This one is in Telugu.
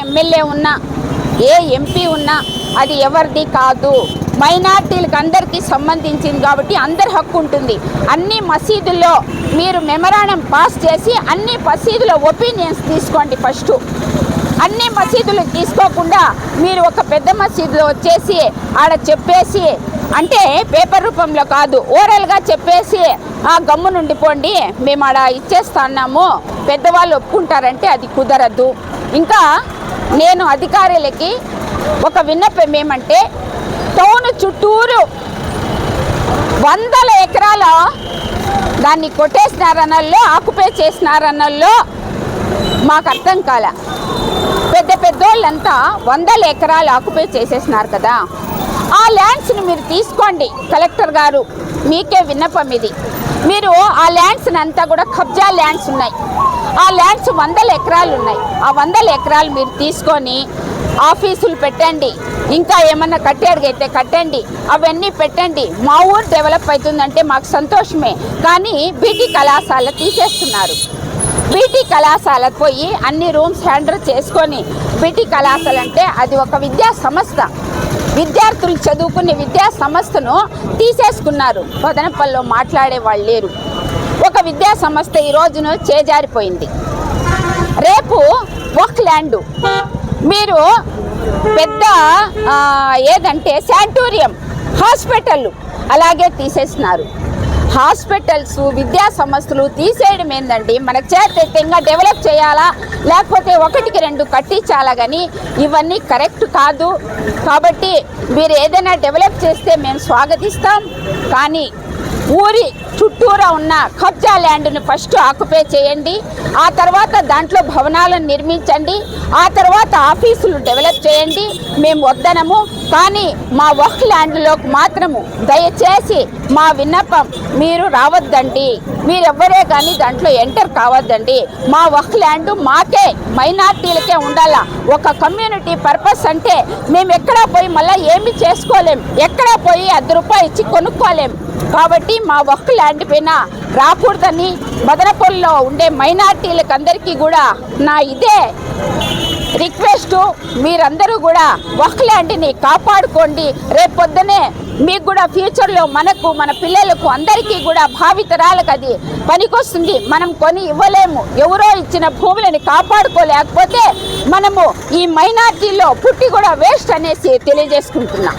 ఎమ్మెల్యే ఉన్నా ఏ ఎంపీ ఉన్నా అది ఎవరిది కాదు, మైనార్టీలకు అందరికీ సంబంధించింది కాబట్టి అందరి హక్కు ఉంటుంది. అన్ని మసీదుల్లో మీరు మెమరాండం పాస్ చేసి అన్ని మసీదుల ఒపీనియన్స్ తీసుకోండి. ఫస్ట్ అన్ని మసీదులు తీసుకోకుండా మీరు ఒక పెద్ద మసీదులో వచ్చేసి ఆడ చెప్పేసి, అంటే పేపర్ రూపంలో కాదు, ఓరల్గా చెప్పేసి ఆ గమ్ము నుండిపోండి మేము ఆడ ఇచ్చేస్తున్నాము పెద్దవాళ్ళు ఒప్పుకుంటారంటే అది కుదరదు. ఇంకా నేను అధికారులకి ఒక విన్నపం ఏమంటే, టౌన్ చుట్టూరు 100 ఎకరాల దాన్ని కొట్టేసినారన్నల్లో ఆక్యుపై చేసినారన్నల్లో మాకు అర్థం కాల. పెద్ద పెద్దోళ్ళంతా 100 ఎకరాలు ఆక్యుపై చేసేసినారు కదా, ఆ ల్యాండ్స్ని మీరు తీసుకోండి. కలెక్టర్ గారు మీకే విన్నపం ఇది. మీరు ఆ ల్యాండ్స్ని అంతా కూడా కబ్జా ల్యాండ్స్ ఉన్నాయి, ఆ ల్యాండ్స్ 100 ఎకరాలు ఉన్నాయి. ఆ 100 ఎకరాలు మీరు తీసుకొని ఆఫీసులు పెట్టండి, ఇంకా ఏమన్నా కట్టేడుగైతే కట్టండి, అవన్నీ పెట్టండి. మా ఊరు డెవలప్ అవుతుందంటే మాకు సంతోషమే. కానీ బీటీ కళాశాల తీసేస్తున్నారు. బీటీ కళాశాల పోయి అన్ని రూమ్స్ హ్యాండర్ చేసుకొని, బీటీ కళాశాల అంటే అది ఒక విద్యా సంస్థ, విద్యార్థులు చదువుకునే విద్యా సంస్థను తీసేసుకున్నారు. బదనపల్లిలో మాట్లాడే వాళ్ళు లేరు. ఒక విద్యా సంస్థ ఈ రోజున చేజారిపోయింది. రేపు వక్ ల్యాండ్ మీరు పెద్ద ఏదంటే శానిటోరియం, హాస్పిటల్ అలాగే తీసేసినారు. హాస్పిటల్స్, విద్యా సంస్థలు తీసేయడం ఏందండి? మనకు చేతంగా డెవలప్ చేయాలా, లేకపోతే 1-2 కట్టించాలా, కానీ ఇవన్నీ కరెక్ట్ కాదు. కాబట్టి మీరు ఏదైనా డెవలప్ చేస్తే మేము స్వాగతిస్తాం. కానీ ఊరి చుట్టూరా ఉన్న కబ్జా ల్యాండ్ని ఫస్ట్ ఆక్యుపై చేయండి, ఆ తర్వాత దాంట్లో భవనాలను నిర్మించండి, ఆ తర్వాత ఆఫీసులు డెవలప్ చేయండి. మేము వద్దనము. కానీ మా వక్ ల్యాండ్లోకి మాత్రము దయచేసి మా విన్నపం, మీరు రావద్దండి, మీరెవ్వరే కానీ దాంట్లో ఎంటర్ కావద్దండి. మా వక్ ల్యాండ్ మాకే, మైనార్టీలకే ఉండాలా. ఒక కమ్యూనిటీ పర్పస్ అంటే మేము ఎక్కడా పోయి మళ్ళీ ఏమి చేసుకోలేం, ఎక్కడా పోయి ₹10 ఇచ్చి కొనుక్కోలేం. కాబట్టి మా వక్ ల్యాండ్ పైన రాకూడదని బదనపల్లిలో ఉండే మైనార్టీలకు అందరికీ కూడా నా ఇదే రిక్వెస్ట్. మీరందరూ కూడా వక్ ల్యాండ్ని కాపాడుకోండి. రేపొద్దునే మీకు కూడా ఫ్యూచర్లో మనకు, మన పిల్లలకు, అందరికీ కూడా భావితరాలకు అది పనికొస్తుంది. మనం కొని ఇవ్వలేము. ఎవరో ఇచ్చిన భూములని కాపాడుకోలేకపోతే మనము ఈ మైనార్టీలో పుట్టి కూడా వేస్ట్ అనేసి తెలియజేసుకుంటున్నాం.